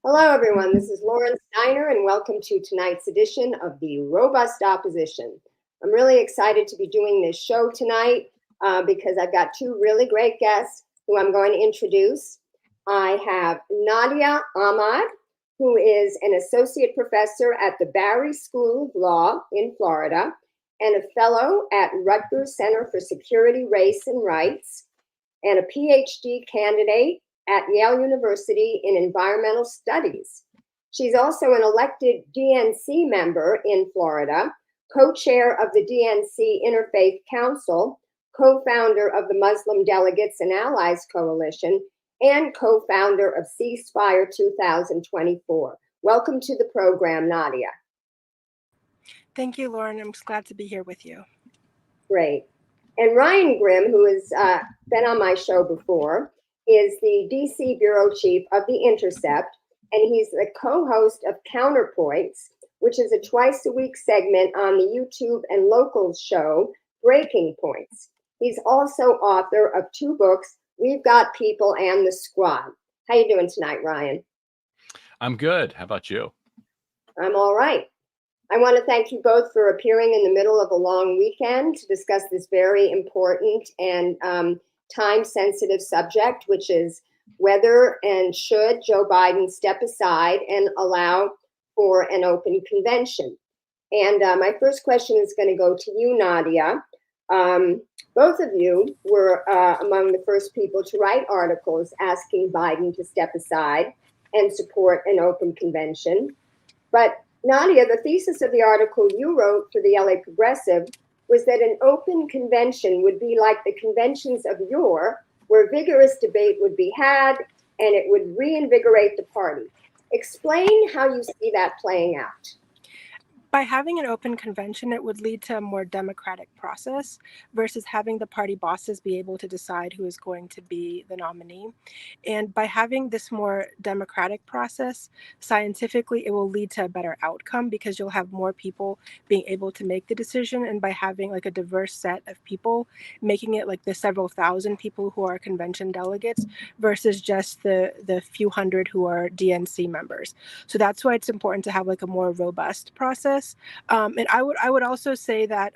Hello, everyone. This is Lauren Steiner, and welcome to tonight's edition of the Robust Opposition. I'm really excited to be doing this show tonight because I've got two really great guests who I'm going to introduce. I have Nadia Ahmad, who is an associate professor at the Barry School of Law in Florida and a fellow at Rutgers Center for Security, Race, and Rights, and a PhD candidate at Yale University in Environmental Studies. She's also an elected DNC member in Florida, co-chair of the DNC Interfaith Council, co-founder of the Muslim Delegates and Allies Coalition, and co-founder of Ceasefire 2024. Welcome to the program, Nadia. Thank you, Lauren. I'm just glad to be here with you. Great. And Ryan Grimm, who has been on my show before, is the DC bureau chief of the Intercept, and he's the co-host of Counterpoints, which is a twice-a-week segment on the YouTube and local show Breaking Points. He's also author of two books, We've Got People and the Squad. How you doing tonight, Ryan? I'm good. How about you? I'm all right. I want to thank you both for appearing in the middle of a long weekend to discuss this very important and time-sensitive subject, which is whether and should Joe Biden step aside and allow for an open convention. And my first question is going to go to you, Nadia. Both of you were among the first people to write articles asking Biden to step aside and support an open convention. But Nadia, the thesis of the article you wrote for the LA Progressive was that an open convention would be like the conventions of yore, where vigorous debate would be had and it would reinvigorate the party. Explain how you see that playing out. By having an open convention, it would lead to a more democratic process versus having the party bosses be able to decide who is going to be the nominee. And by having this more democratic process, scientifically, it will lead to a better outcome because you'll have more people being able to make the decision. And by having like a diverse set of people, making it like the several thousand people who are convention delegates versus just the few hundred who are DNC members. So that's why it's important to have like a more robust process. And I would also say that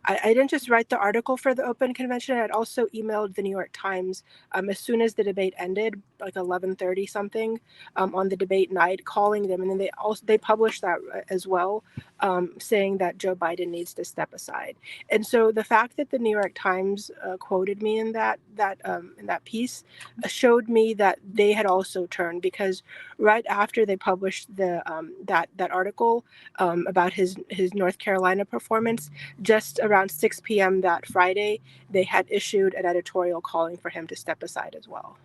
I didn't just write the article for the open convention. I'd also emailed the New York Times as soon as the debate ended, like 11:30 something on the debate night, calling them, and then they published that as well, saying that Joe Biden needs to step aside. And so the fact that the New York Times quoted me in that piece showed me that they had also turned, because right after they published the that article about his North Carolina performance, just around 6 p.m. that Friday, they had issued an editorial calling for him to step aside as well.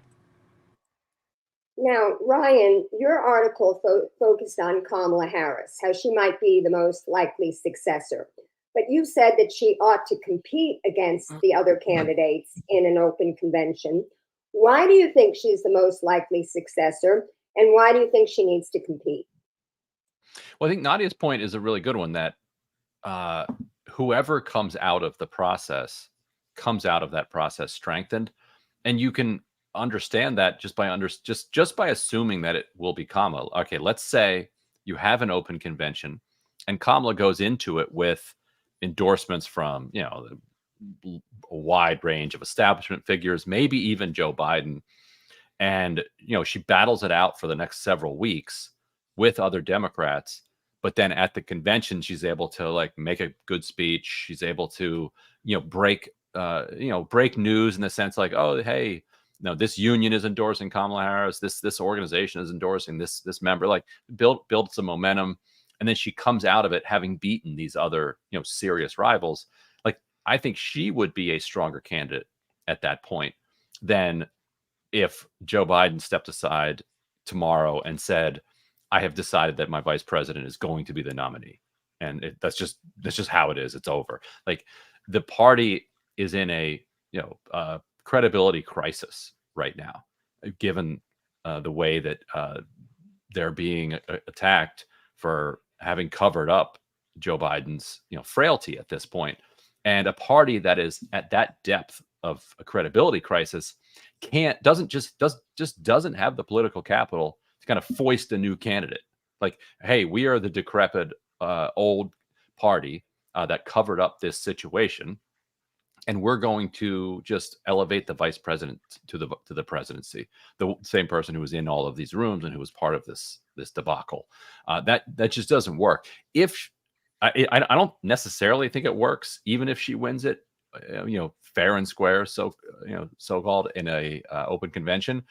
Now, Ryan, your article focused on Kamala Harris, how she might be the most likely successor. But you said that she ought to compete against the other candidates in an open convention. Why do you think she's the most likely successor? And why do you think she needs to compete? Well, I think Nadia's point is a really good one, that whoever comes out of the process comes out of that process strengthened. And you can understand that just by assuming that it will be Kamala. Okay, let's say you have an open convention and Kamala goes into it with endorsements from, a wide range of establishment figures, maybe even Joe Biden. And, she battles it out for the next several weeks with other Democrats. But then at the convention, she's able to like make a good speech. She's able to, break news in the sense like, oh, hey, this union is endorsing Kamala Harris. This organization is endorsing this member. Like build some momentum, and then she comes out of it having beaten these other serious rivals. Like I think she would be a stronger candidate at that point than if Joe Biden stepped aside tomorrow and said, I have decided that my vice president is going to be the nominee. And that's just how it is. It's over. Like the party is in a, credibility crisis right now, given the way that they're being attacked for having covered up Joe Biden's, frailty at this point. And a party that is at that depth of a credibility crisis doesn't have the political capital kind of foist a new candidate. Like, hey, we are the decrepit old party that covered up this situation, and we're going to just elevate the vice president to the presidency, the same person who was in all of these rooms and who was part of this debacle. That just doesn't work. If I don't necessarily think it works, even if she wins it, fair and square, so called in a open convention.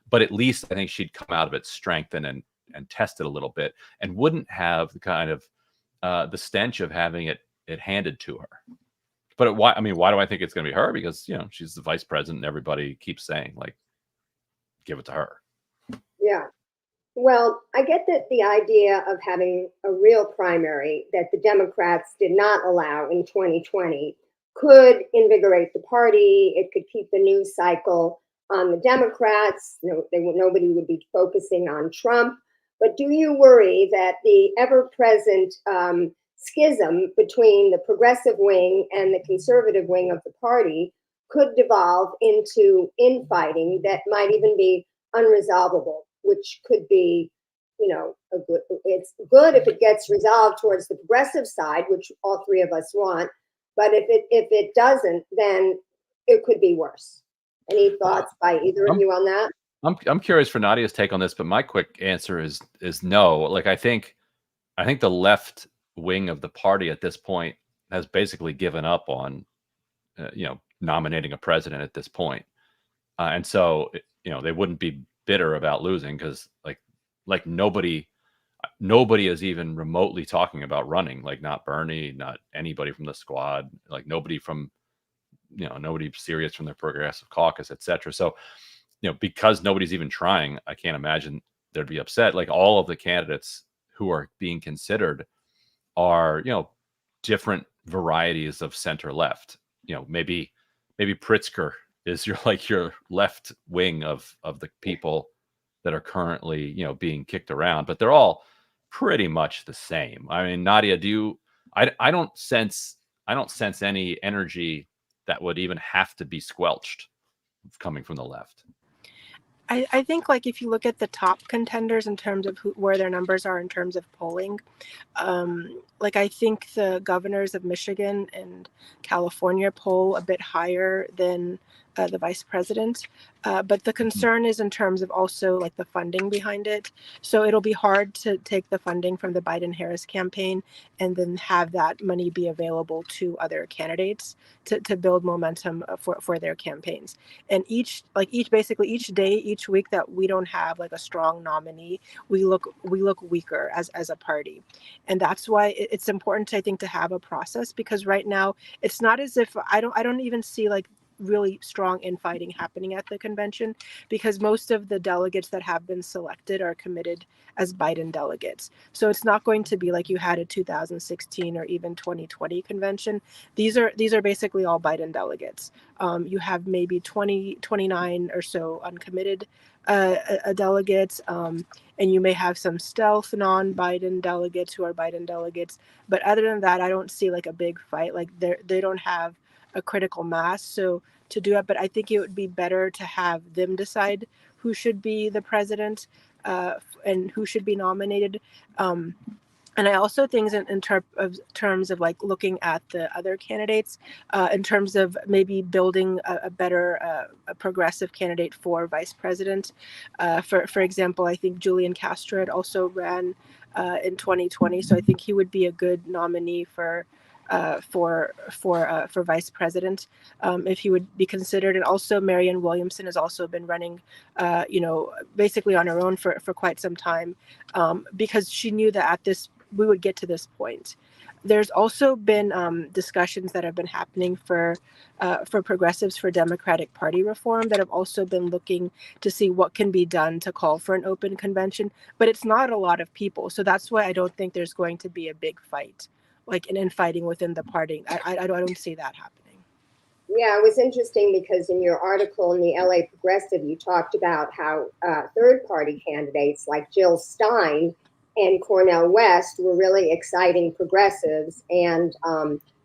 But at least I think she'd come out of it strengthened and tested a little bit, and wouldn't have the kind of the stench of having it handed to her. But why do I think it's going to be her? Because she's the vice president, and everybody keeps saying, like, give it to her. Yeah. Well, I get that the idea of having a real primary that the Democrats did not allow in 2020 could invigorate the party. It could keep the news cycle on the Democrats. Nobody would be focusing on Trump. But do you worry that the ever-present schism between the progressive wing and the conservative wing of the party could devolve into infighting that might even be unresolvable, which could be, it's good if it gets resolved towards the progressive side, which all three of us want. But if it doesn't, then it could be worse. Any thoughts by either of you on that? I'm curious for Nadia's take on this, but my quick answer is no. Like, I think the left wing of the party at this point has basically given up on nominating a president at this point. And so they wouldn't be bitter about losing, because like nobody is even remotely talking about running. Like, not Bernie, not anybody from the squad, like nobody serious from the Progressive Caucus, etc. So because nobody's even trying, I can't imagine they'd be upset. Like, all of the candidates who are being considered are different varieties of center left. Maybe Pritzker is your left wing of the people that are currently being kicked around, but they're all pretty much the same. I mean, Nadia, I don't sense any energy that would even have to be squelched coming from the left. I think, like, if you look at the top contenders in terms of where their numbers are in terms of polling, like, I think the governors of Michigan and California poll a bit higher than the vice president. But the concern is in terms of also, like, the funding behind it. So it'll be hard to take the funding from the Biden-Harris campaign and then have that money be available to other candidates to build momentum for their campaigns. And each day, each week that we don't have, like, a strong nominee, we look weaker as a party. And that's why it's important, I think, to have a process, because right now it's not as if I don't even see, like, really strong infighting happening at the convention, because most of the delegates that have been selected are committed as Biden delegates. So it's not going to be like you had a 2016 or even 2020 convention. These are basically all Biden delegates. You have maybe 29 or so uncommitted delegates, and you may have some stealth non-Biden delegates who are Biden delegates. But other than that, I don't see, like, a big fight. Like, they don't have a critical mass so to do it. But I think it would be better to have them decide who should be the president and who should be nominated. And I also think in terms of like looking at the other candidates, in terms of maybe building a better a progressive candidate for vice president. For example, I think Julian Castro had also ran in 2020, so I think he would be a good nominee for vice president if he would be considered. And also Marianne Williamson has also been running, basically on her own for quite some time, because she knew that we would get to this point. There's also been discussions that have been happening for progressives for Democratic Party reform that have also been looking to see what can be done to call for an open convention, but it's not a lot of people. So that's why I don't think there's going to be a big fight, like an infighting within the party. I don't see that happening. Yeah, it was interesting because in your article in the LA Progressive, you talked about how third-party candidates like Jill Stein and Cornel West were really exciting progressives and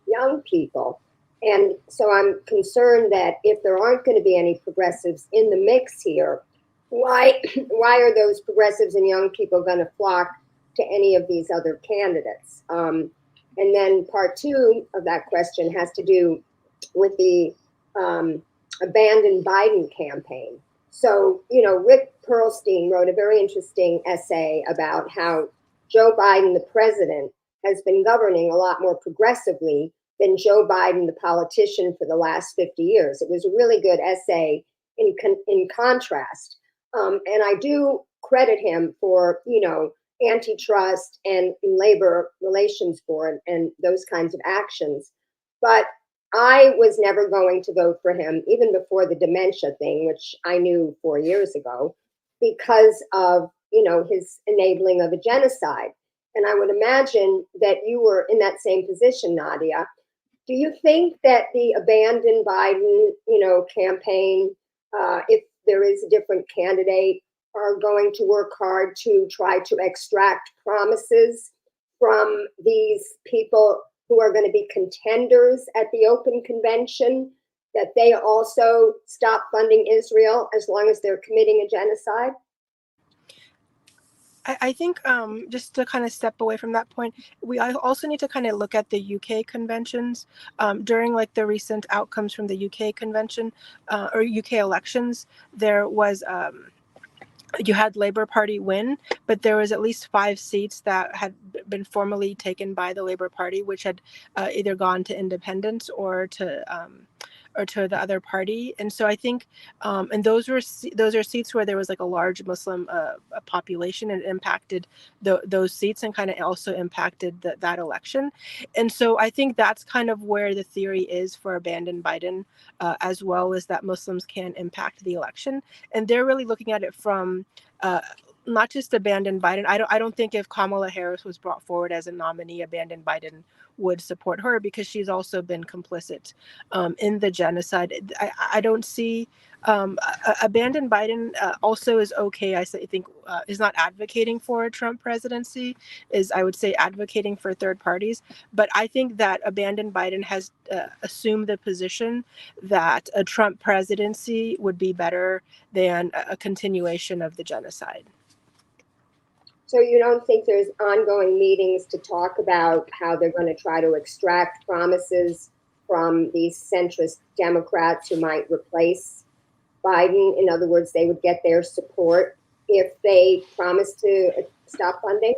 young people. And so I'm concerned that if there aren't going to be any progressives in the mix here, why are those progressives and young people going to flock to any of these other candidates? And then part two of that question has to do with the abandoned Biden campaign. So, Rick Perlstein wrote a very interesting essay about how Joe Biden, the president, has been governing a lot more progressively than Joe Biden, the politician, for the last 50 years. It was a really good essay in contrast. And I do credit him for, antitrust and labor relations board and those kinds of actions. But I was never going to vote for him, even before the dementia thing, which I knew 4 years ago, because of, his enabling of a genocide. And I would imagine that you were in that same position, Nadia. Do you think that the abandoned Biden, campaign, if there is a different candidate, are going to work hard to try to extract promises from these people who are going to be contenders at the open convention, that they also stop funding Israel as long as they're committing a genocide? I think just to kind of step away from that point, we also need to kind of look at the UK conventions. During like the recent outcomes from the UK convention or UK elections, there was you had Labour Party win, but there was at least 5 seats that had been formally taken by the Labour Party, which had either gone to independents or to the other party. And so I think, and those are seats where there was like a large Muslim population, and it impacted those seats and kind of also impacted that election. And so I think that's kind of where the theory is for abandoned Biden, as well as that Muslims can impact the election. And they're really looking at it from not just abandoned Biden. I don't think if Kamala Harris was brought forward as a nominee, abandoned Biden would support her, because she's also been complicit in the genocide. I don't see abandoned Biden also is okay. I think is not advocating for a Trump presidency, is, I would say, advocating for third parties. But I think that abandoned Biden has assumed the position that a Trump presidency would be better than a continuation of the genocide. So you don't think there's ongoing meetings to talk about how they're going to try to extract promises from these centrist Democrats who might replace Biden? In other words, they would get their support if they promise to stop funding?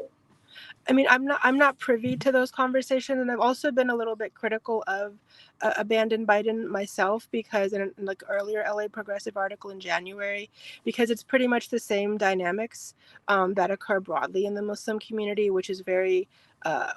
I mean, I'm not privy to those conversations, and I've also been a little bit critical of abandoned Biden myself, because in like earlier LA Progressive article in January, because it's pretty much the same dynamics that occur broadly in the Muslim community, which is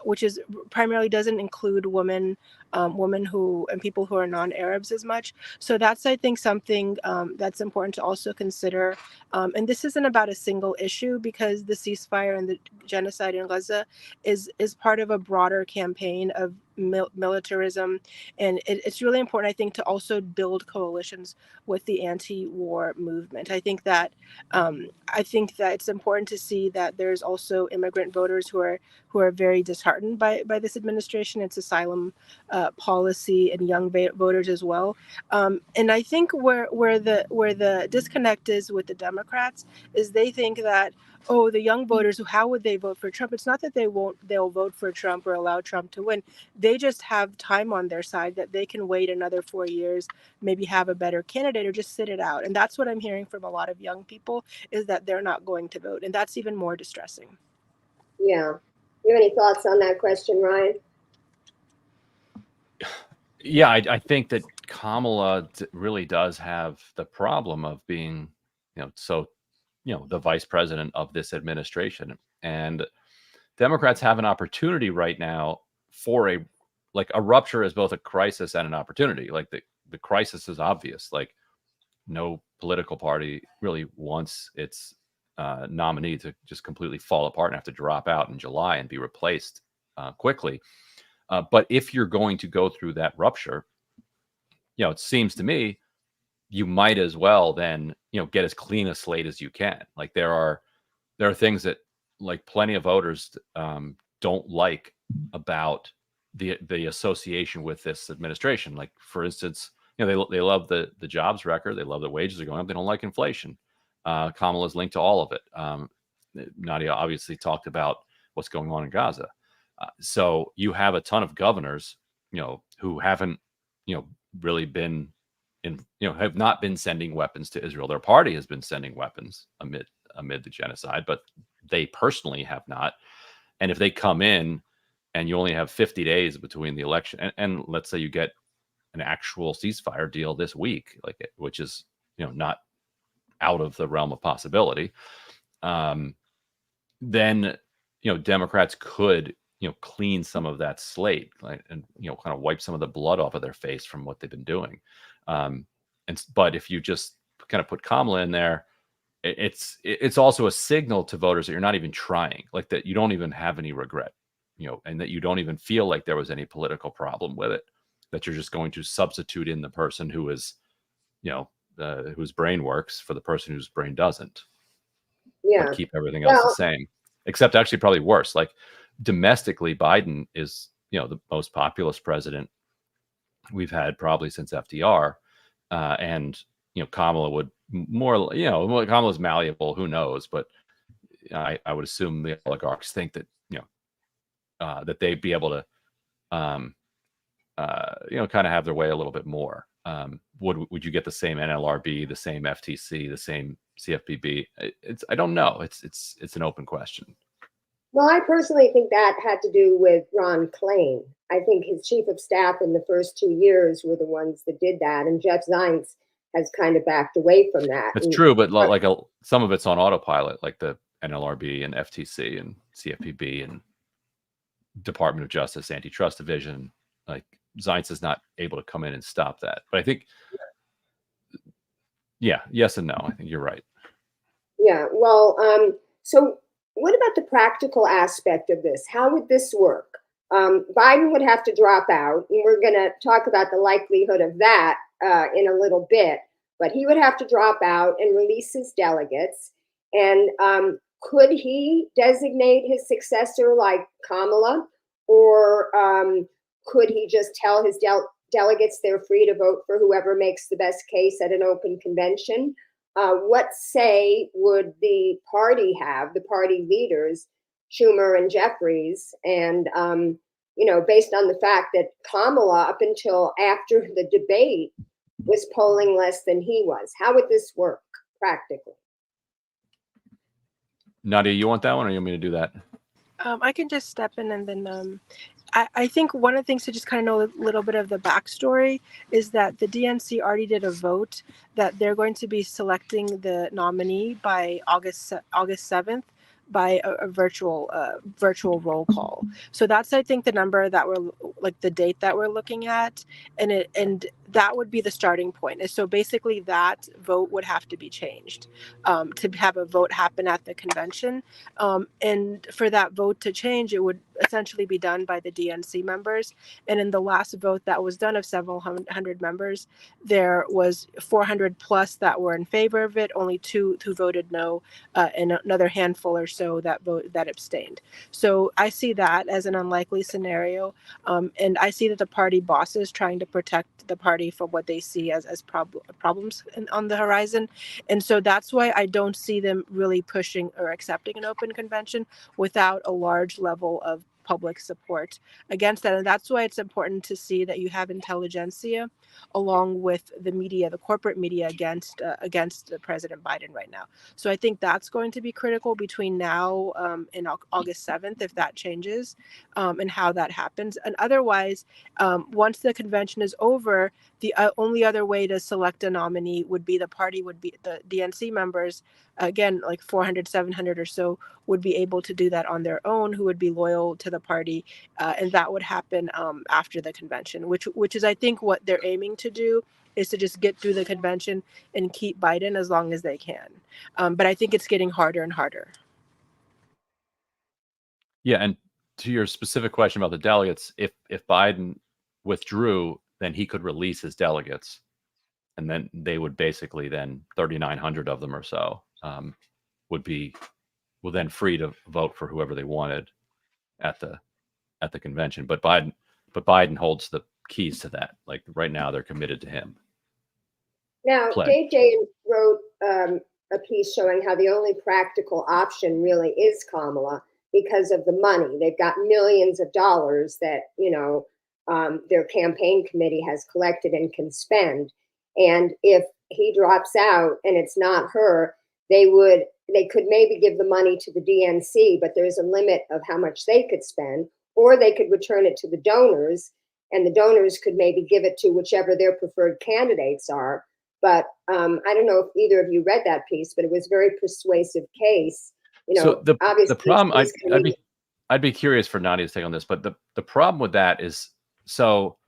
which is primarily doesn't include women who and people who are non-Arabs as much. So that's, I think, something that's important to also consider. And this isn't about a single issue, because the ceasefire and the genocide in Gaza is part of a broader campaign of militarism, and it's really important, I think, to also build coalitions with the anti-war movement. I think that it's important to see that there's also immigrant voters who are very disheartened by this administration, its asylum policy, and young voters as well. And I think where the disconnect is with the Democrats is they think that, oh, the young voters, how would they vote for Trump? It's not that they'll vote for Trump or allow Trump to win. They just have time on their side, that they can wait another 4 years, maybe have a better candidate, or just sit it out. And that's what I'm hearing from a lot of young people, is that they're not going to vote. And that's even more distressing. Yeah. You have any thoughts on that question, Ryan? Yeah, I think that Kamala really does have the problem of being, the vice president of this administration. And Democrats have an opportunity right now for a rupture is both a crisis and an opportunity. Like the crisis is obvious. Like no political party really wants its nominee to just completely fall apart and have to drop out in July and be replaced quickly. But if you're going to go through that rupture, it seems to me you might as well then, get as clean a slate as you can. Like there are things that like plenty of voters don't like about the association with this administration. Like for instance, they love the jobs record, they love the wages are going up, they don't like inflation. Kamala's linked to all of it. Nadia obviously talked about what's going on in Gaza. So you have a ton of governors, who haven't, really been have not been sending weapons to Israel. Their party has been sending weapons amid the genocide, but they personally have not. And if they come in and you only have 50 days between the election and let's say you get an actual ceasefire deal this week, which is, not out of the realm of possibility, then, Democrats could, clean some of that slate, and, kind of wipe some of the blood off of their face from what they've been doing. But if you just kind of put Kamala in there, it's also a signal to voters that you're not even trying, like that you don't even have any regret, and that you don't even feel like there was any political problem with it, that you're just going to substitute in the person who is, whose brain works for the person whose brain doesn't. Yeah. But keep everything else the same, except actually probably worse. Like domestically, Biden is, the most populist president we've had probably since FDR. And, Kamala would more, Kamala's malleable, who knows? But I would assume the oligarchs think that, that they'd be able to, kind of have their way a little bit more. Would you get the same NLRB, the same FTC, the same CFPB? I don't know. It's an open question. Well, I personally think that had to do with Ron Klain. I think his chief of staff in the first 2 years were the ones that did that, and Jeff Zients has kind of backed away from that. It's true, but some of it's on autopilot, like the NLRB and FTC and CFPB and Department of Justice, Antitrust Division. Like Zients is not able to come in and stop that. But I think, yes and no. I think you're right. Yeah. Well, so what about the practical aspect of this? How would this work? Biden would have to drop out, and we're going to talk about the likelihood of that in a little bit. But he would have to drop out and release his delegates. And could he designate his successor like Kamala, or could he just tell his delegates they're free to vote for whoever makes the best case at an open convention? What say would the party have, the party leaders, Schumer and Jeffries? And, based on the fact that Kamala, up until after the debate, was polling less than he was. How would this work practically? Nadia, you want that one, or you want me to do that? I can just step in, and then I think one of the things to just kind of know a little bit of the backstory is that the DNC already did a vote that they're going to be selecting the nominee by August 7th by a virtual roll call. So that's, I think, the number that we're like the date that we're looking at, and that would be the starting point. So basically that vote would have to be changed to have a vote happen at the convention. And for that vote to change, it would essentially be done by the DNC members. And in the last vote that was done of several hundred members, there was 400 plus that were in favor of it, only 2 who voted no, and another handful or so that abstained. So I see that as an unlikely scenario. And I see that the party bosses trying to protect the party from what they see as problems on the horizon. And so that's why I don't see them really pushing or accepting an open convention without a large level of public support against that. And that's why it's important to see that you have intelligentsia along with the media, the corporate media against President Biden right now. So I think that's going to be critical between now and August 7th, if that changes, and how that happens. And otherwise, once the convention is over, the only other way to select a nominee would be the DNC members, again, like 400, 700 or so, would be able to do that on their own, who would be loyal to the party. And that would happen after the convention, which is, I think, what they're aiming to do, is to just get through the convention and keep Biden as long as they can. But I think it's getting harder and harder. Yeah, and to your specific question about the delegates, if Biden withdrew, then he could release his delegates, and then they would basically, then 3,900 of them or so were then free to vote for whoever they wanted at the convention. But Biden holds the keys to that. Like right now, they're committed to him. Now, Dave James wrote a piece showing how the only practical option really is Kamala because of the money. They've got millions of dollars that, their campaign committee has collected and can spend. And if he drops out and it's not her, they could maybe give the money to the DNC, but there's a limit of how much they could spend, or they could return it to the donors, and the donors could maybe give it to whichever their preferred candidates are. But I don't know if either of you read that piece, but it was a very persuasive case. So Obviously the problem, he's I'd be curious for Nadia's take on this, but the problem with that is, so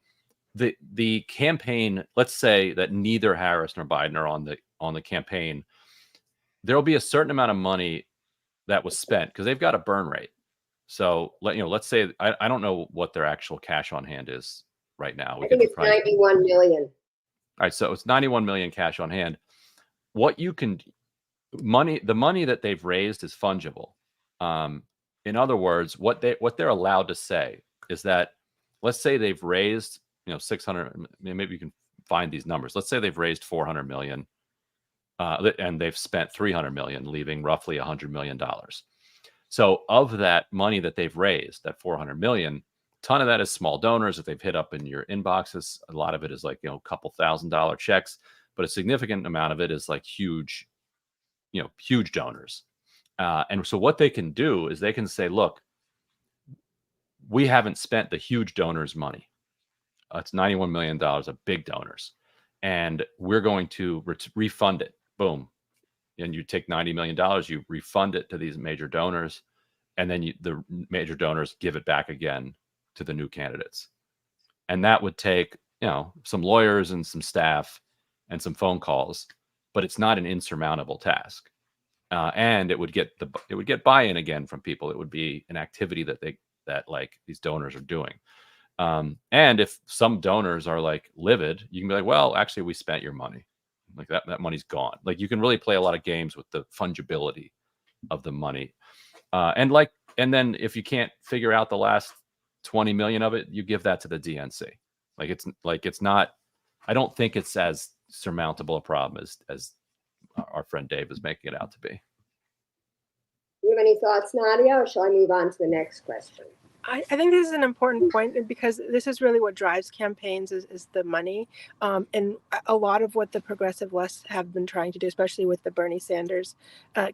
the campaign, let's say that neither Harris nor Biden are on the campaign, there'll be a certain amount of money that was spent because they've got a burn rate. So let's say I don't know what their actual cash on hand is right now. I think it's 91 million. All right, so it's 91 million cash on hand. What you can the money that they've raised is fungible. In other words, what they're allowed to say is that, let's say they've raised 600, maybe you can find these numbers. Let's say they've raised 400 million and they've spent 300 million, leaving roughly $100 million. So of that money that they've raised, that 400 million, ton of that is small donors that they've hit up in your inboxes. A lot of it is like, a couple $1,000 checks, but a significant amount of it is like huge donors. And so what they can do is they can say, look, we haven't spent the huge donors' money. It's $91 million of big donors, and we're going to refund it. Boom. And you take $90 million, you refund it to these major donors, and then the major donors give it back again to the new candidates. And that would take, some lawyers and some staff and some phone calls, but it's not an insurmountable task. And it would get buy-in again from people. It would be an activity that like these donors are doing. And if some donors are like livid, you can be like, well, actually, we spent your money. Like that money's gone. Like you can really play a lot of games with the fungibility of the money. And then if you can't figure out the last 20 million of it, you give that to the DNC. It's not, I don't think it's as surmountable a problem as our friend Dave is making it out to be. Do you have any thoughts, Nadia, or shall I move on to the next question? I think this is an important point because this is really what drives campaigns is the money. And a lot of what the progressive lefts have been trying to do, especially with the Bernie Sanders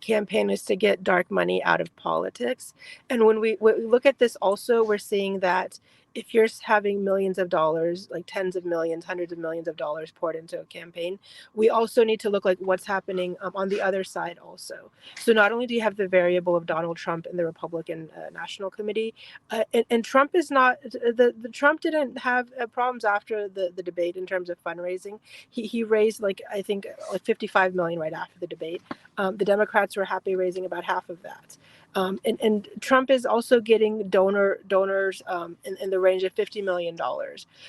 campaign, is to get dark money out of politics. And when we look at this also, we're seeing that if you're having millions of dollars, like tens of millions, hundreds of millions of dollars poured into a campaign, we also need to look like what's happening on the other side also. So not only do you have the variable of Donald Trump and the Republican National Committee, and Trump is not the Trump didn't have problems after the debate in terms of fundraising. He raised I think 55 million right after the debate. The Democrats were happy raising about half of that. And Trump is also getting donors in the range of $50 million.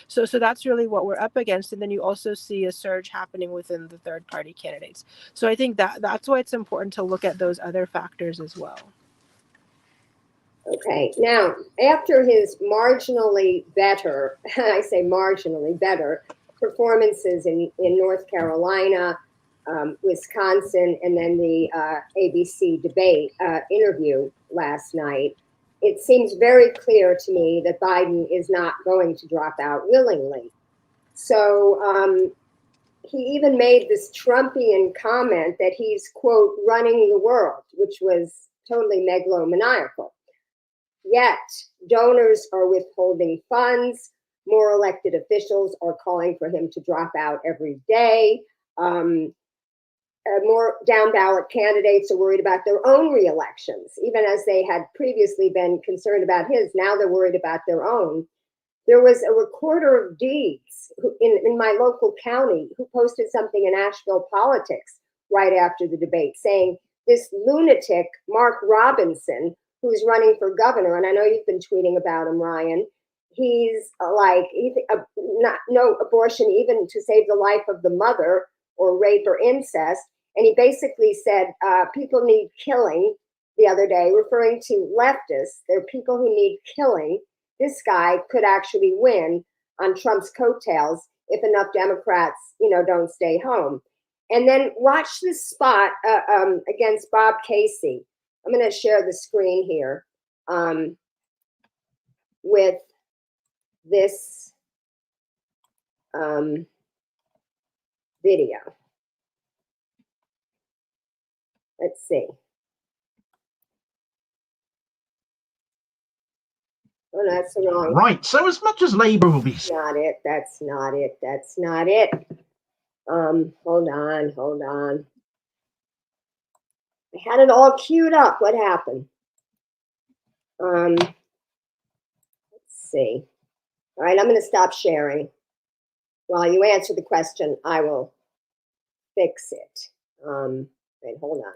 So that's really what we're up against. And then you also see a surge happening within the third party candidates. So I think that's why it's important to look at those other factors as well. Okay, now after his marginally better, I say marginally better, performances in North Carolina, Wisconsin, and then the ABC debate interview last night, it seems very clear to me that Biden is not going to drop out willingly. So he even made this Trumpian comment that he's, quote, running the world, which was totally megalomaniacal. Yet donors are withholding funds. More elected officials are calling for him to drop out every day. More down ballot candidates are worried about their own reelections, even as they had previously been concerned about his. Now they're worried about their own. There was a recorder of deeds in my local county who posted something in Asheville Politics right after the debate saying this lunatic, Mark Robinson, who's running for governor, and I know you've been tweeting about him, Ryan, he's no abortion even to save the life of the mother or rape or incest. And he basically said people need killing the other day, referring to leftists. There are people who need killing. This guy could actually win on Trump's coattails if enough Democrats, don't stay home. And then watch this spot against Bob Casey. I'm going to share the screen here with this video. Let's see. Oh, that's the wrong. Right. So as much as Labour will be... That's not it. That's not it. That's not it. Hold on. I had it all queued up. What happened? Let's see. All right, I'm going to stop sharing. While you answer the question, I will fix it. Wait, hold on.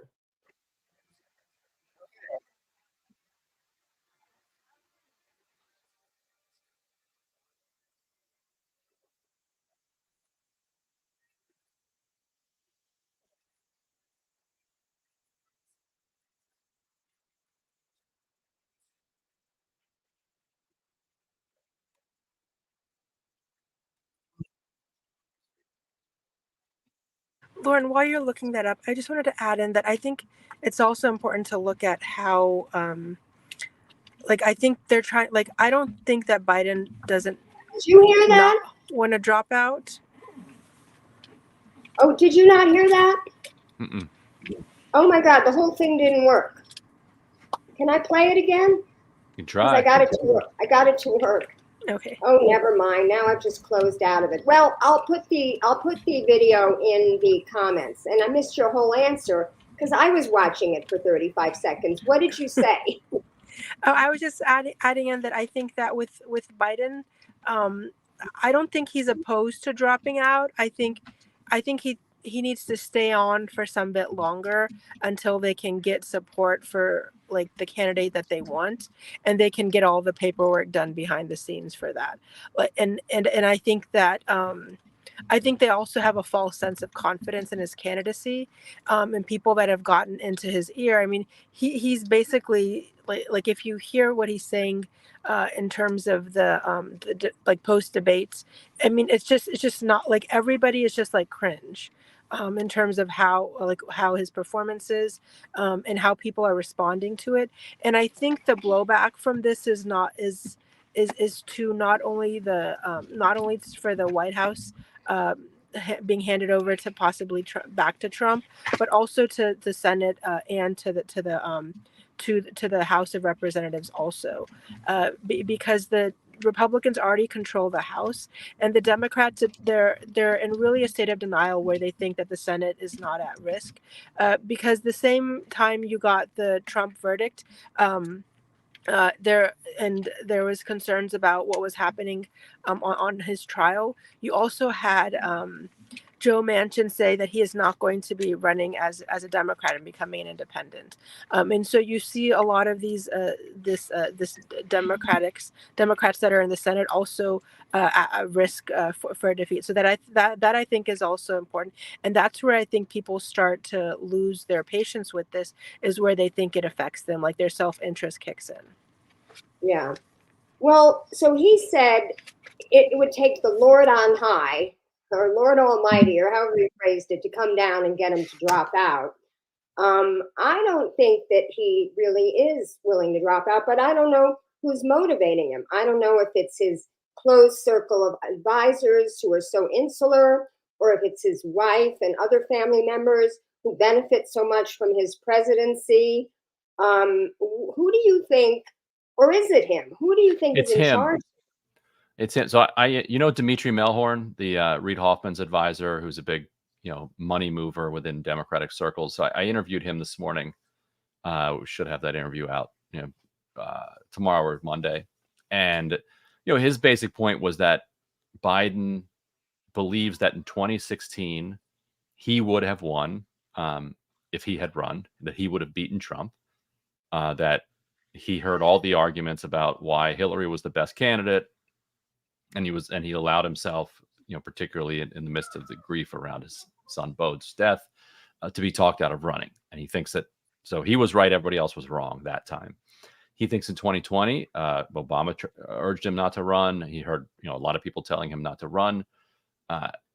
Lauren, while you're looking that up, I just wanted to add in that I think it's also important to look at how, I think they're trying, I don't think that Biden doesn't Did you hear that? want to drop out. Oh, did you not hear that? Mm-mm. Oh my God, the whole thing didn't work. Can I play it again? You can try. I got it to work. I got it to work. Okay. Oh, never mind. Now I've just closed out of it. Well, I'll put the video in the comments. And I missed your whole answer because I was watching it for 35 seconds. What did you say? Oh, I was just adding in that I think that with Biden, I don't think he's opposed to dropping out. I think he needs to stay on for some bit longer until they can get support for the candidate that they want, and they can get all the paperwork done behind the scenes for that. And I think that I think they also have a false sense of confidence in his candidacy, and people that have gotten into his ear. I mean, he's basically like if you hear what he's saying in terms of the post debates, I mean, it's just not everybody is just cringe. In terms of how his performance is, and how people are responding to it. And I think the blowback from this is to not only for the White House being handed over to possibly back to Trump, but also to the Senate and to the House of Representatives also, because the Republicans already control the House, and the Democrats they're in really a state of denial where they think that the Senate is not at risk, because the same time you got the Trump verdict, there was concerns about what was happening on his trial. You also had Joe Manchin say that he is not going to be running as a Democrat and becoming an independent, and so you see a lot of these Democrats that are in the Senate also at risk for defeat. So that I think is also important, and that's where I think people start to lose their patience with this, is where they think it affects them, their self-interest kicks in. Yeah. Well, so he said it would take the Lord on high, or Lord Almighty, or however he phrased it, to come down and get him to drop out. I don't think that he really is willing to drop out, but I don't know who's motivating him. I don't know if it's his close circle of advisors who are so insular, or if it's his wife and other family members who benefit so much from his presidency. Who do you think, or is it him? Who do you think is in charge? It's him. So I Dimitri Melhorn, the Reid Hoffman's advisor, who's a big, money mover within Democratic circles. So I interviewed him this morning. We should have that interview out, tomorrow or Monday. And, his basic point was that Biden believes that in 2016, he would have won if he had run, that he would have beaten Trump, that he heard all the arguments about why Hillary was the best candidate. And he allowed himself, particularly in the midst of the grief around his son Bo's death, to be talked out of running. And he thinks that, so he was right, everybody else was wrong that time. He thinks in 2020, Obama urged him not to run. He heard, a lot of people telling him not to run,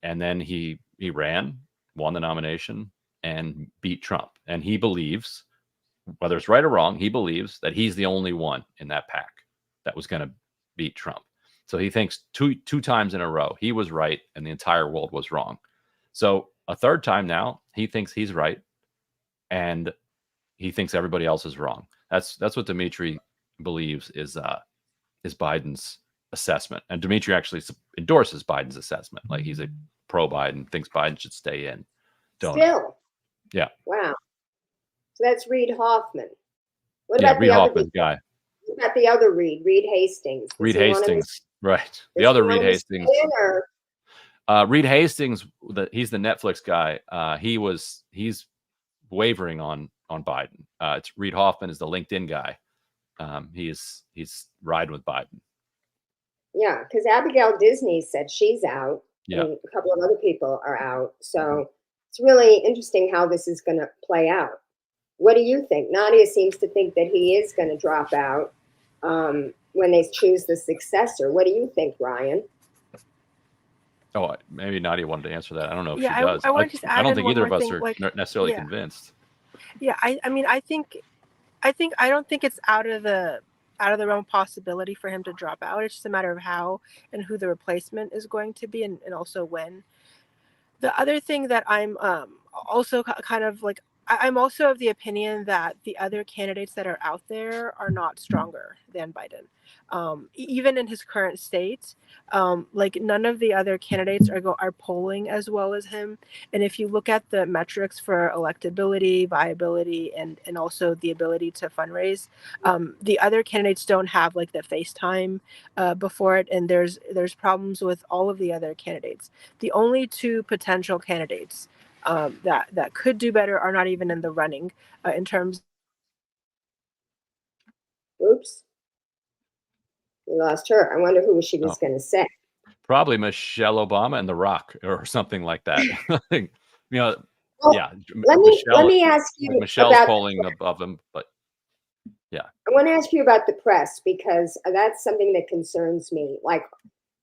and then he ran, won the nomination and beat Trump. And he believes, whether it's right or wrong, he believes that he's the only one in that pack that was going to beat Trump. So he thinks two times in a row he was right and the entire world was wrong. So a third time now he thinks he's right and he thinks everybody else is wrong. That's what Dimitri believes is Biden's assessment. And Dimitri actually endorses Biden's assessment. Like he's a pro-Biden, thinks Biden should stay in. Still. Yeah. Wow. So that's Reid Hoffman. What Yeah, about Reid the other Hoffman's guy. What about the other Reid Hastings? Reid Hastings, right? The other Reid Hastings. Reid Hastings, he's the Netflix guy. He's wavering on Biden. It's Reid Hoffman is the LinkedIn guy. He's riding with Biden. Yeah, because Abigail Disney said she's out. Yeah. And a couple of other people are out. So it's really interesting how this is going to play out. What do you think? Nadia seems to think that he is going to drop out when they choose the successor. What do you think, Ryan? Oh, maybe Nadia wanted to answer that. I don't know if Yeah, she does. I don't think either of us are necessarily convinced. Yeah, I mean, I don't think it's out of the realm of possibility for him to drop out. It's just a matter of how and who the replacement is going to be, and also when. The other thing that I'm also kind of like, I'm also of the opinion that the other candidates that are out there are not stronger than Biden. Even in his current state, like none of the other candidates are polling as well as him. And if you look at the metrics for electability, viability, and also the ability to fundraise, the other candidates don't have like the FaceTime before it, and there's problems with all of the other candidates. The only two potential candidates that could do better are not even in the running in terms. Oops. We lost her. I wonder who she was going to say. Probably Michelle Obama and The Rock or something like that. You know, well, yeah. Let me ask you Michelle's about polling above him, but yeah. I want to ask you about the press because that's something that concerns me. Like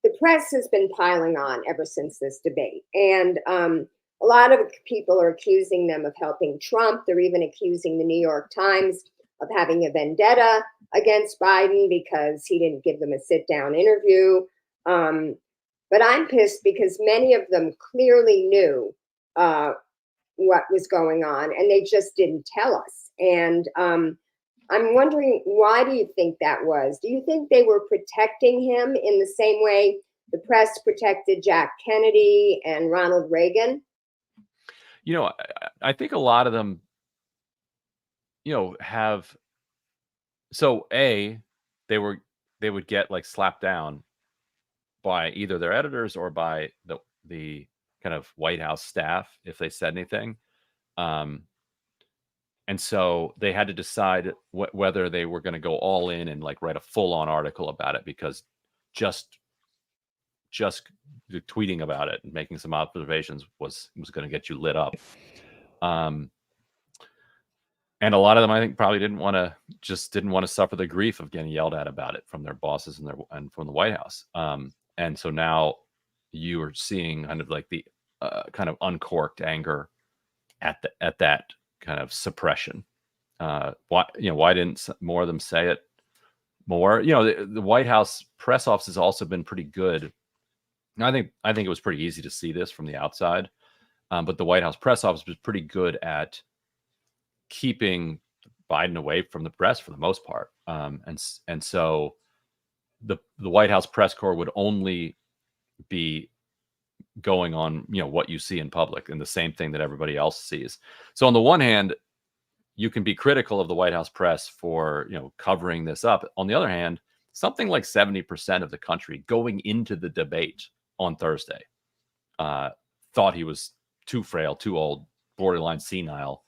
the press has been piling on ever since this debate. And a lot of people are accusing them of helping Trump. They're even accusing the New York Times of having a vendetta against Biden because he didn't give them a sit-down interview. But I'm pissed because many of them clearly knew what was going on and they just didn't tell us. And I'm wondering, why do you think that was? Do you think they were protecting him in the same way the press protected Jack Kennedy and Ronald Reagan? You know, I think a lot of them, have. So they would get like slapped down by either their editors or by the kind of White House staff if they said anything. And so they had to decide whether they were going to go all in and like write a full-on article about it, because just tweeting about it and making some observations was going to get you lit up. And a lot of them, I think, probably didn't want to suffer the grief of getting yelled at about it from their bosses and from the White House. And so now you are seeing kind of like the kind of uncorked anger at that kind of suppression. Why didn't more of them say it more? The White House press office has also been pretty good. I think it was pretty easy to see this from the outside, but the White House press office was pretty good at keeping Biden away from the press for the most part. And so the White House press corps would only be going on, what you see in public and the same thing that everybody else sees. So on the one hand, you can be critical of the White House press for, covering this up. On the other hand, something like 70% of the country going into the debate on Thursday thought he was too frail, too old, borderline senile,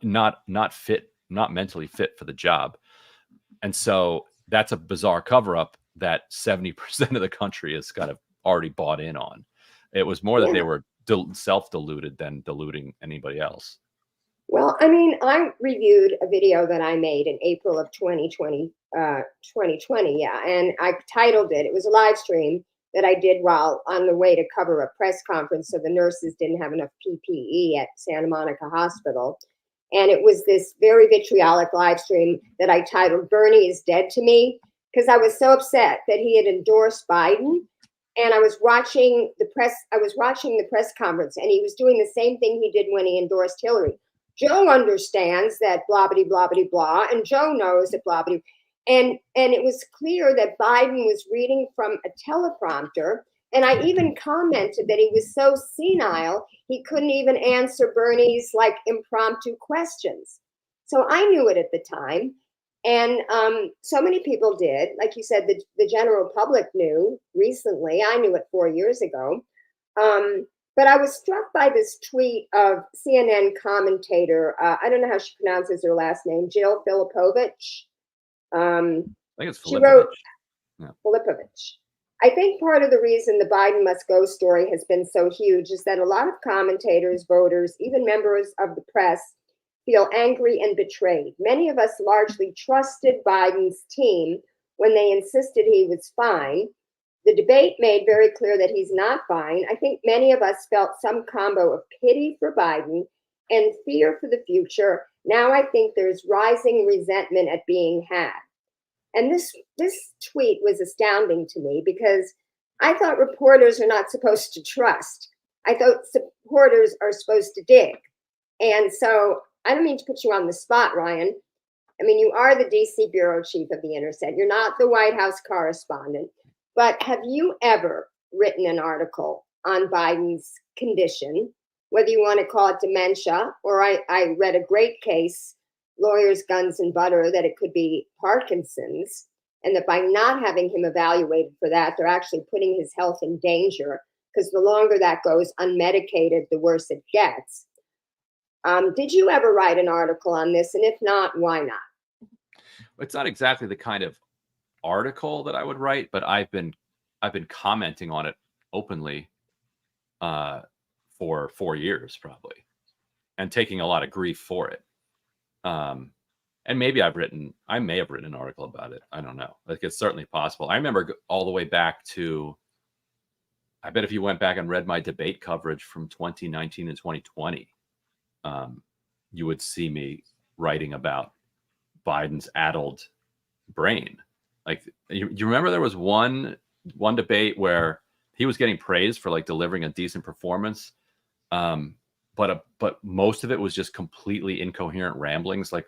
not fit, not mentally fit for the job. And so that's a bizarre cover up that 70% of the country is kind of already bought in on. It was more that they were self-deluded than deluding anybody else. Well, I mean, I reviewed a video that I made in April of 2020, yeah, and I titled it, it was a live stream, that I did while on the way to cover a press conference. So the nurses didn't have enough PPE at Santa Monica Hospital. And it was this very vitriolic live stream that I titled "Bernie is Dead to Me," because I was so upset that he had endorsed Biden. And I was watching the press conference, and he was doing the same thing he did when he endorsed Hillary. Joe understands that blah, blah, blah, blah, blah, and Joe knows that blah, blah. And it was clear that Biden was reading from a teleprompter. And I even commented that he was so senile, he couldn't even answer Bernie's like impromptu questions. So I knew it at the time. And so many people did. Like you said, the general public knew recently. I knew it 4 years ago. But I was struck by this tweet of CNN commentator, I don't know how she pronounces her last name, Jill Filipovich. I think it's Filipovich. She wrote, yeah. Filipovich. I think part of the reason the Biden must go story has been so huge is that a lot of commentators, voters, even members of the press feel angry and betrayed. Many of us largely trusted Biden's team when they insisted he was fine. The debate made very clear that he's not fine. I think many of us felt some combo of pity for Biden and fear for the future. Now I think there's rising resentment at being had. And this tweet was astounding to me because I thought reporters are not supposed to trust. I thought supporters are supposed to dig. And so I don't mean to put you on the spot, Ryan. I mean, you are the DC bureau chief of the Intercept. You're not the White House correspondent. But have you ever written an article on Biden's condition, whether you want to call it dementia, or I read a great case, Lawyers, Guns, and Butter, that it could be Parkinson's, and that by not having him evaluated for that, they're actually putting his health in danger, because the longer that goes unmedicated, the worse it gets. Did you ever write an article on this? And if not, why not? It's not exactly the kind of article that I would write, but I've been commenting on it openly for 4 years probably, and taking a lot of grief for it. And maybe I may have written an article about it. I don't know. Like, it's certainly possible. I remember all the way back to, I bet if you went back and read my debate coverage from 2019 and 2020, you would see me writing about Biden's addled brain. Like, you remember there was one debate where he was getting praised for like delivering a decent performance, but most of it was just completely incoherent ramblings, like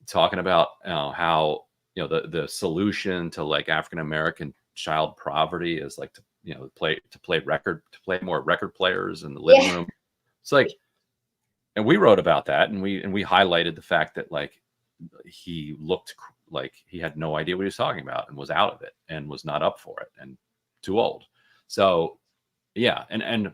talking about how the solution to like African American child poverty is like to play more record players in the living room. It's like, and we wrote about that, and we highlighted the fact that like he looked like he had no idea what he was talking about and was out of it and was not up for it and too old. So yeah, and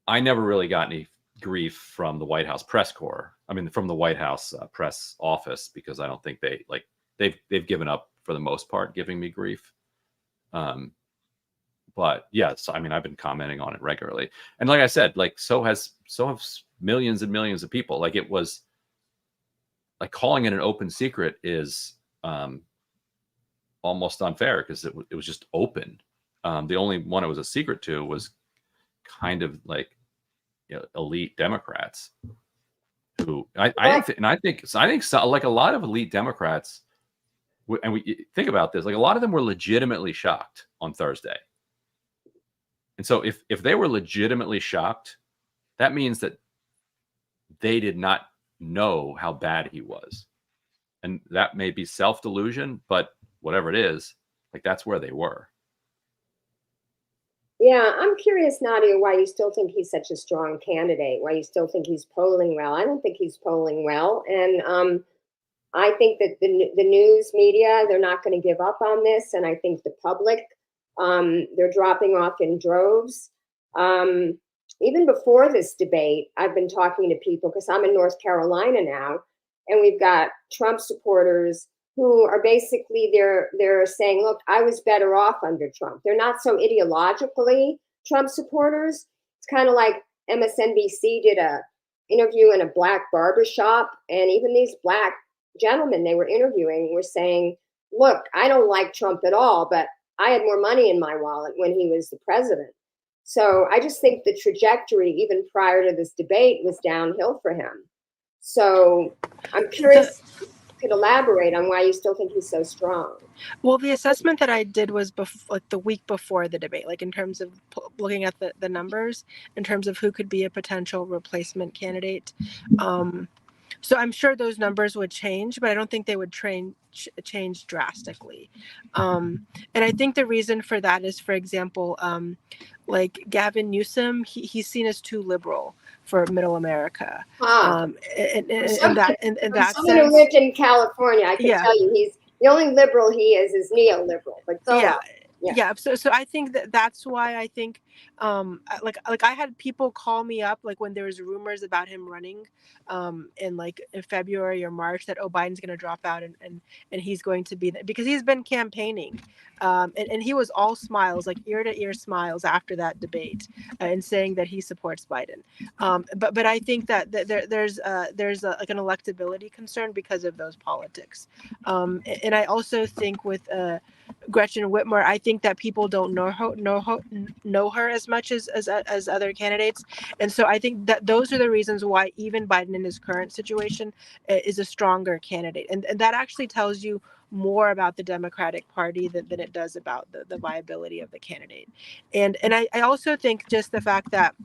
I never really got any grief from the White House press corps. I mean, from the White House press office, because I don't think they've given up for the most part giving me grief. But yes, I mean, I've been commenting on it regularly, and like I said, like so have millions and millions of people. Like, it was like calling it an open secret is almost unfair, because it was just open. The only one it was a secret to was kind of like elite Democrats, who I think so, like a lot of elite Democrats, and we think about this, like a lot of them were legitimately shocked on Thursday. And so if they were legitimately shocked, that means that they did not know how bad he was. And that may be self-delusion, but whatever it is, like, that's where they were. Yeah, I'm curious, Nadia, why you still think he's such a strong candidate, why you still think he's polling well. I don't think he's polling well. And I think that the news media, they're not going to give up on this. And I think the public, they're dropping off in droves. Even before this debate, I've been talking to people, because I'm in North Carolina now, and we've got Trump supporters who are basically, they're saying, look, I was better off under Trump. They're not so ideologically Trump supporters. It's kind of like MSNBC did a interview in a black barbershop, and even these black gentlemen they were interviewing were saying, look, I don't like Trump at all, but I had more money in my wallet when he was the president. So I just think the trajectory, even prior to this debate, was downhill for him. So I'm curious if you could elaborate on why you still think he's so strong. Well, the assessment that I did was like the week before the debate, like in terms of looking at the numbers, in terms of who could be a potential replacement candidate. So I'm sure those numbers would change, but I don't think they would change drastically. And I think the reason for that is, for example, like Gavin Newsom, he's seen as too liberal for Middle America. In that someone who sense, lived in California, I can yeah. tell you, he's the only liberal he is neoliberal. But go on. Yeah. So I think that's why I think like I had people call me up like when there was rumors about him running in February or March that Biden's going to drop out and he's going to be because he's been campaigning and he was all smiles, like ear to ear smiles after that debate and saying that he supports Biden. But I think that there's like an electability concern because of those politics. And I also think with Gretchen Whitmer, I think that people don't know her as much as other candidates, and so I think that those are the reasons why even Biden in his current situation is a stronger candidate, and that actually tells you more about the Democratic Party than it does about the viability of the candidate, and I also think just the fact that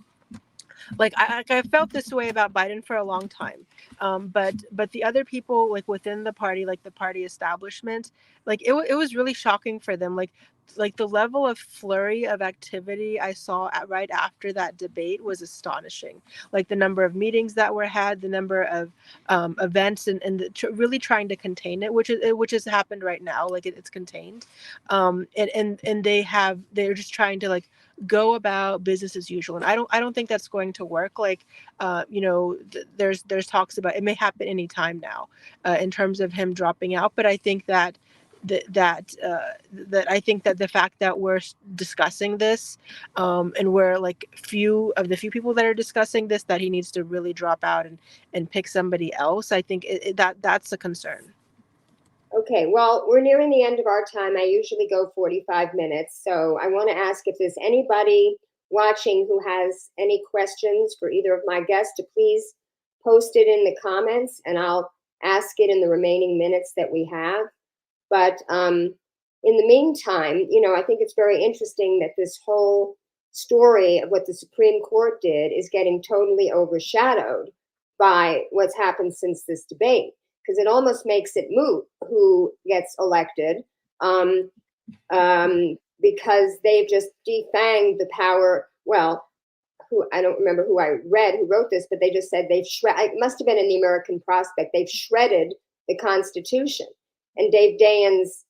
I felt this way about Biden for a long time, but the other people like within the party, like the party establishment, like it was really shocking for them, like the level of flurry of activity I saw right after that debate was astonishing. Like the number of meetings that were had, the number of events, and really trying to contain it, which has happened right now. Like it's contained, and they're just trying to like go about business as usual, and I don't think that's going to work. Like there's talks about it may happen anytime now in terms of him dropping out, but I think that I think that the fact that we're discussing this and we're like few people that are discussing this, that he needs to really drop out and pick somebody else, I think that's a concern. Okay, well, we're nearing the end of our time. I usually go 45 minutes. So I want to ask if there's anybody watching who has any questions for either of my guests to please post it in the comments and I'll ask it in the remaining minutes that we have. But in the meantime, I think it's very interesting that this whole story of what the Supreme Court did is getting totally overshadowed by what's happened since this debate, because it almost makes it moot who gets elected, because they've just defanged the power. Well, I don't remember who I read who wrote this, but they just said it must have been in the American Prospect, they've shredded the Constitution. And Dave Dayen's,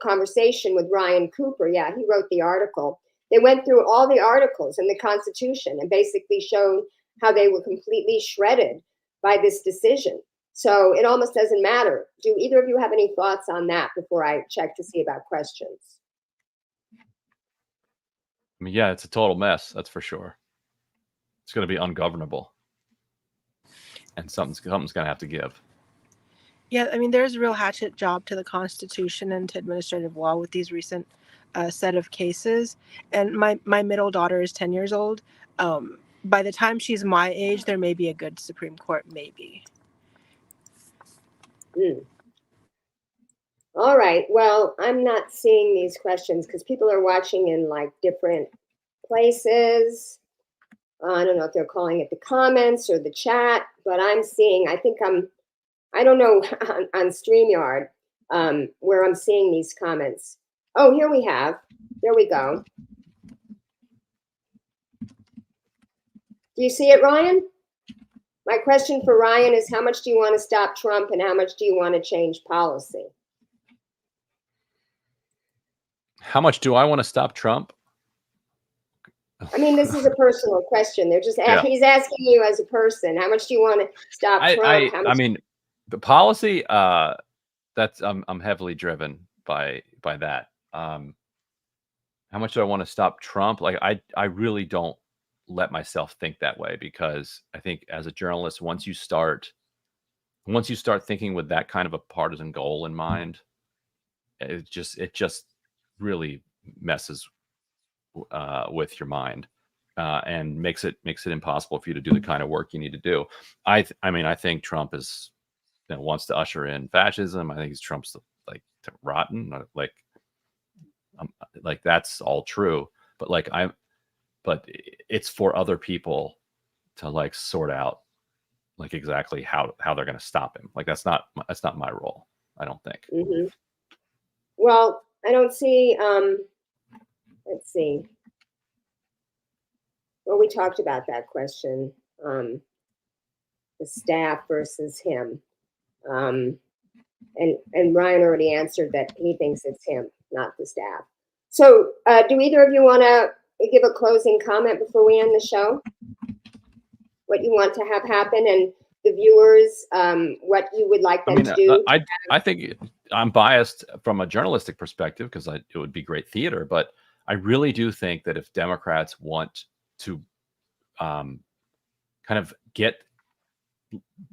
conversation with Ryan Cooper, yeah, he wrote the article. They went through all the articles in the Constitution and basically showed how they were completely shredded by this decision. So it almost doesn't matter. Do either of you have any thoughts on that before I check to see about questions? I mean, yeah, it's a total mess. That's for sure. It's going to be ungovernable, and something's going to have to give. Yeah, I mean, there's a real hatchet job to the Constitution and to administrative law with these recent set of cases. And my middle daughter is 10 years old. By the time she's my age, there may be a good Supreme Court, maybe. All right. Well, I'm not seeing these questions because people are watching in like different places. I don't know if they're calling it the comments or the chat, but I'm seeing, I don't know on StreamYard where I'm seeing these comments. Oh, here we have. There we go. Do you see it, Ryan? My question for Ryan is, how much do you want to stop Trump and how much do you want to change policy? How much do I want to stop Trump? I mean, this is a personal question. They're just he's asking you as a person. How much do you want to stop Trump? I mean, the policy. That's I'm heavily driven by that. How much do I want to stop Trump? Like I really don't let myself think that way, because I think as a journalist, once you start thinking with that kind of a partisan goal in mind, it just really messes with your mind and makes it impossible for you to do the kind of work you need to do. I mean, I think Trump is wants to usher in fascism. I think Trump's like rotten. Like that's all true, but but it's for other people to like sort out like exactly how they're going to stop him. Like that's not my role. I don't think. Mm-hmm. Well, I don't see. Let's see. Well, we talked about that question. The staff versus him. And Ryan already answered that he thinks it's him, not the staff. So do either of you want to give a closing comment before we end the show? What you want to have happen, and the viewers, what you would like them to do? I think I'm biased from a journalistic perspective because it would be great theater, but I really do think that if Democrats want to kind of get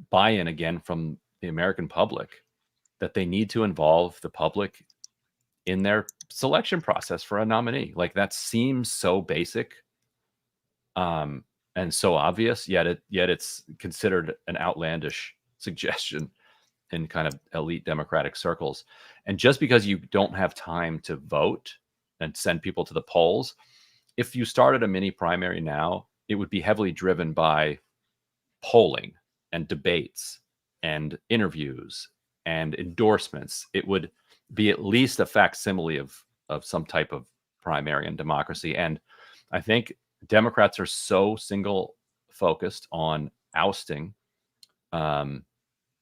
buy-in again from the American public, that they need to involve the public in their selection process for a nominee. Like that seems so basic and so obvious, yet it's considered an outlandish suggestion in kind of elite Democratic circles. And just because you don't have time to vote and send people to the polls, if you started a mini primary now, it would be heavily driven by polling and debates and interviews and endorsements. It would be at least a facsimile of some type of primary in democracy. And I think Democrats are so single focused on ousting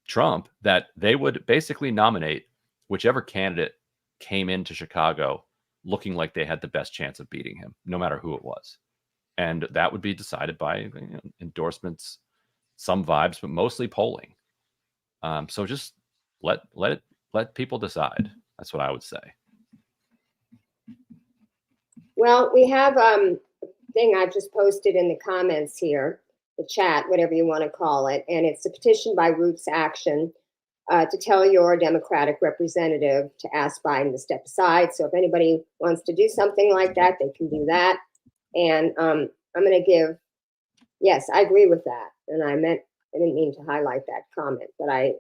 Trump that they would basically nominate whichever candidate came into Chicago looking like they had the best chance of beating him, no matter who it was. And that would be decided by endorsements, some vibes, but mostly polling. So just let people decide. That's what I would say. Well, we have a thing I've just posted in the comments here, the chat, whatever you want to call it, and it's a petition by Roots Action to tell your Democratic representative to ask Biden to step aside. So if anybody wants to do something like that, they can do that. And I'm going to give, yes, I agree with that. And I didn't mean to highlight that comment, but I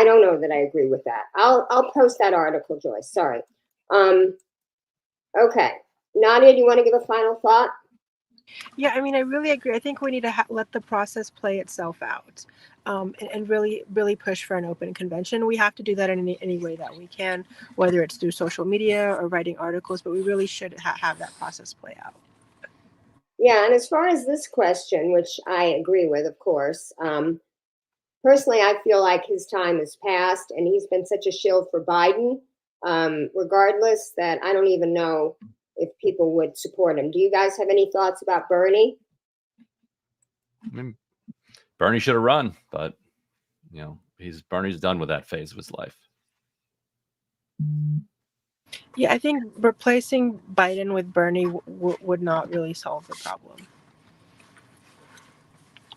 don't know that I agree with that. I'll post that article, Joyce. Sorry. Okay. Nadia, do you want to give a final thought? Yeah, I mean, I really agree. I think we need to let the process play itself out, and really, really push for an open convention. We have to do that in any way that we can, whether it's through social media or writing articles, but we really should have that process play out. Yeah, and as far as this question, which I agree with, of course, personally, I feel like his time has passed, and he's been such a shield for Biden, regardless, that I don't even know if people would support him. Do you guys have any thoughts about Bernie? I mean, Bernie should have run, but Bernie's done with that phase of his life. Yeah, I think replacing Biden with Bernie would not really solve the problem.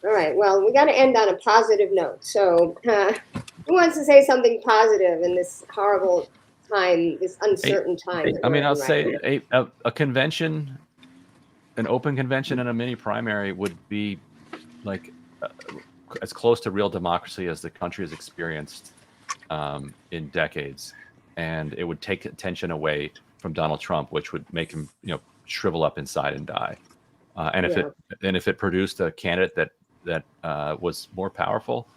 All right, well, we got to end on a positive note. So who wants to say something positive in this horrible time, this uncertain time? I mean, I'll say a convention, an open convention and a mini primary would be like as close to real democracy as the country has experienced in decades. And it would take attention away from Donald Trump, which would make him, shrivel up inside and die. And if it produced a candidate that was more powerful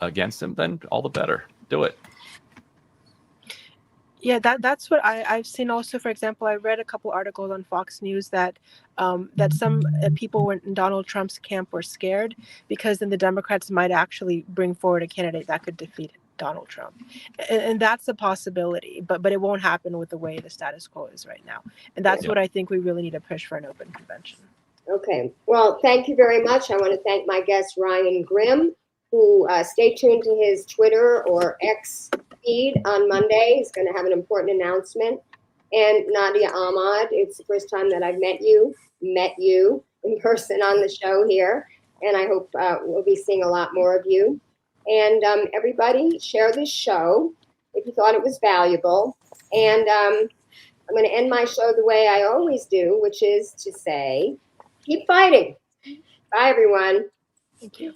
against him, then all the better. Do it. Yeah, that's what I've seen also. For example, I read a couple articles on Fox News that some people in Donald Trump's camp were scared because then the Democrats might actually bring forward a candidate that could defeat Donald Trump. And that's a possibility, but it won't happen with the way the status quo is right now. And that's what I think we really need to push for an open convention. Okay. Well, thank you very much. I want to thank my guest, Ryan Grimm, who stay tuned to his Twitter or X feed on Monday. He's going to have an important announcement. And Nadia Ahmad, it's the first time that I've met you in person on the show here. And I hope we'll be seeing a lot more of you. And everybody, share this show if you thought it was valuable. And I'm going to end my show the way I always do, which is to say, keep fighting. Bye, everyone. Thank you.